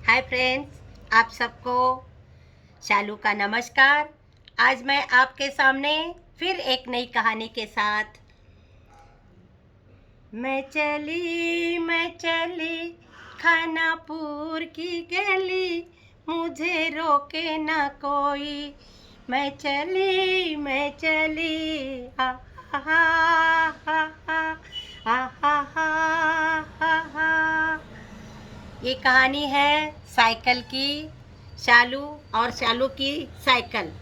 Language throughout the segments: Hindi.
हाय फ्रेंड्स, आप सबको शालू का नमस्कार। आज मैं आपके सामने फिर एक नई कहानी के साथ। मैं चली खानापुर की गली, मुझे रोके ना कोई। मैं चली हा हा हा हा हा हा हा। ये कहानी है साइकिल की, शालू और शालू की साइकिल।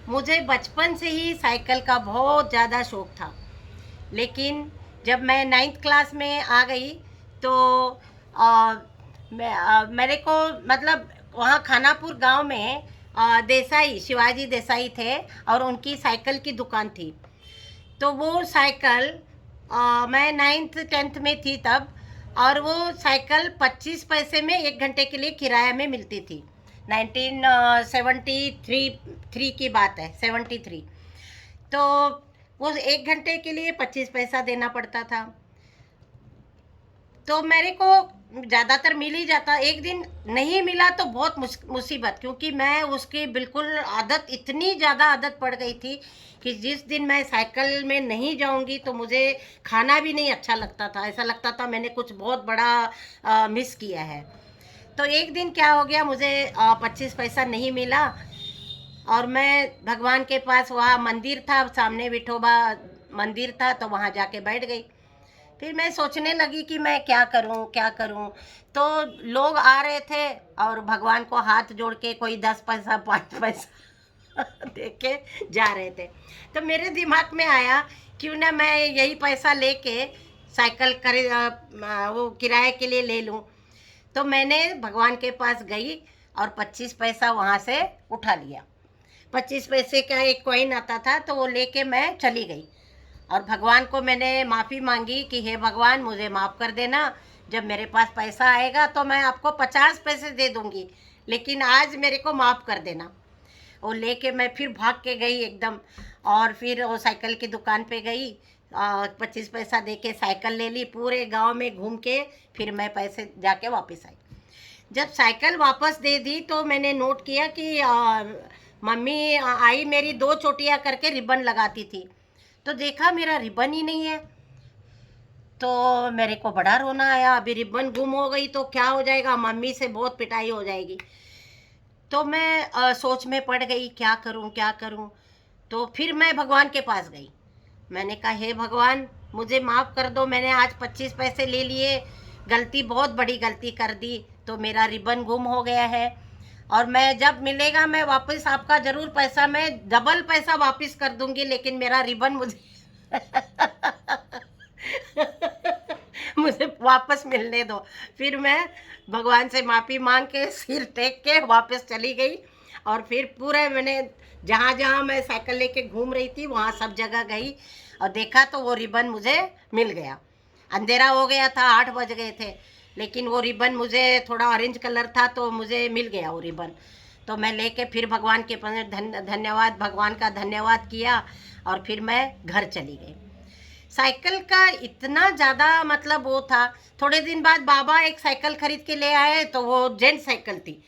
मुझे बचपन से ही साइकिल का बहुत ज़्यादा शौक था, लेकिन जब मैं 9th क्लास में आ गई तो मेरे को मतलब वहाँ खानापुर गांव में देसाई शिवाजी देसाई थे और उनकी साइकिल की दुकान थी। तो वो साइकिल मैं 9th-10th में थी तब, और वो साइकिल 25 पैसे में 1 घंटे के लिए किराया में मिलती थी। 1973 की बात है, 73। तो वो 1 घंटे के लिए 25 पैसा देना पड़ता था। तो मेरे को ज़्यादातर मिल ही जाता। एक दिन नहीं मिला तो बहुत मुसीबत, क्योंकि मैं उसकी बिल्कुल आदत, इतनी ज़्यादा आदत पड़ गई थी कि जिस दिन मैं साइकिल में नहीं जाऊंगी तो मुझे खाना भी नहीं अच्छा लगता था। ऐसा लगता था मैंने कुछ बहुत बड़ा मिस किया है। तो एक दिन क्या हो गया, मुझे 25 पैसा नहीं मिला और मैं भगवान के पास, वहाँ मंदिर था सामने, विठोबा मंदिर था, तो वहाँ जाके बैठ गई। फिर मैं सोचने लगी कि मैं क्या करूं क्या करूं। तो लोग आ रहे थे और भगवान को हाथ जोड़ के कोई 10 पैसा 5 पैसा दे के जा रहे थे। तो मेरे दिमाग में आया, क्यों ना मैं यही पैसा लेके साइकिल वो किराए के लिए ले लूं। तो मैंने भगवान के पास गई और 25 पैसा वहाँ से उठा लिया। 25 पैसे का एक कॉइन आता था, तो वो लेके मैं चली गई और भगवान को मैंने माफ़ी मांगी कि हे भगवान, मुझे माफ़ कर देना। जब मेरे पास पैसा आएगा तो मैं आपको 50 पैसे दे दूंगी, लेकिन आज मेरे को माफ़ कर देना। वो लेके मैं फिर भाग के गई एकदम, और फिर वो साइकिल की दुकान पे गई, 25 पैसा दे के साइकिल ले ली, पूरे गांव में घूम के फिर मैं पैसे जाके वापस आई। जब साइकिल वापस दे दी तो मैंने नोट किया कि मम्मी आई मेरी 2 चोटियाँ करके रिबन लगाती थी, तो देखा मेरा रिबन ही नहीं है। तो मेरे को बड़ा रोना आया, अभी रिबन गुम हो गई तो क्या हो जाएगा, मम्मी से बहुत पिटाई हो जाएगी। तो मैं सोच में पड़ गई, क्या करूं क्या करूं। तो फिर मैं भगवान के पास गई। मैंने कहा, हे भगवान, मुझे माफ़ कर दो, मैंने आज 25 पैसे ले लिए, गलती, बहुत बड़ी गलती कर दी, तो मेरा रिबन गुम हो गया है। और मैं जब मिलेगा मैं वापस आपका ज़रूर पैसा, मैं डबल पैसा वापस कर दूंगी, लेकिन मेरा रिबन मुझे मुझे वापस मिलने दो। फिर मैं भगवान से माफ़ी मांग के सिर टेक के वापस चली गई, और फिर पूरे मैंने जहाँ जहाँ मैं साइकिल लेके घूम रही थी वहाँ सब जगह गई और देखा तो वो रिबन मुझे मिल गया। अंधेरा हो गया था, 8 बज गए थे, लेकिन वो रिबन मुझे थोड़ा ऑरेंज कलर था तो मुझे मिल गया वो रिबन। तो मैं लेके फिर भगवान के धन्यवाद, भगवान का धन्यवाद किया और फिर मैं घर चली गई। साइकिल का इतना ज़्यादा मतलब वो था। थोड़े दिन बाद बाबा एक साइकिल खरीद के ले आए, तो वो जेंट साइकिल थी,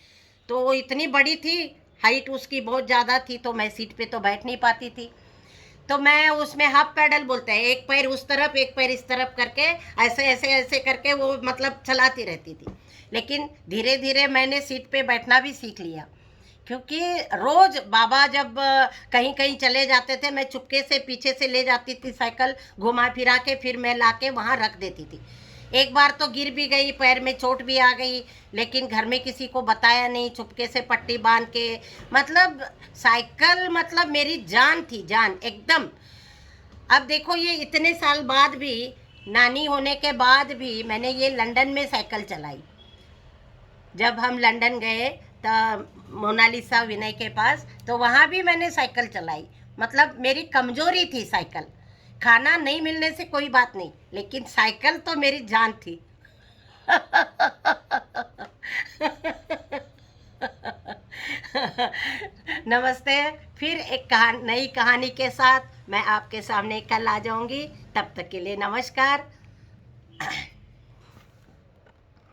तो वो इतनी बड़ी थी, हाइट उसकी बहुत ज़्यादा थी, तो मैं सीट पे तो बैठ नहीं पाती थी। तो मैं उसमें हाफ पैडल बोलते हैं, एक पैर उस तरफ एक पैर इस तरफ करके ऐसे ऐसे ऐसे करके वो मतलब चलाती रहती थी। लेकिन धीरे धीरे मैंने सीट पे बैठना भी सीख लिया, क्योंकि रोज बाबा जब कहीं कहीं चले जाते थे, मैं चुपके से पीछे से ले जाती थी साइकिल, घुमा फिरा के फिर मैं लाके वहाँ रख देती थी। एक बार तो गिर भी गई, पैर में चोट भी आ गई, लेकिन घर में किसी को बताया नहीं, चुपके से पट्टी बांध के। मतलब साइकिल मतलब मेरी जान थी, जान एकदम। अब देखो, ये इतने साल बाद भी, नानी होने के बाद भी मैंने ये लंदन में साइकिल चलाई। जब हम लंदन गए तो मोनालिसा विनय के पास, तो वहाँ भी मैंने साइकिल चलाई। मतलब मेरी कमजोरी थी साइकिल। खाना नहीं मिलने से कोई बात नहीं, लेकिन साइकिल तो मेरी जान थी। नमस्ते। फिर एक नई कहानी के साथ मैं आपके सामने कल आ जाऊंगी। तब तक के लिए नमस्कार।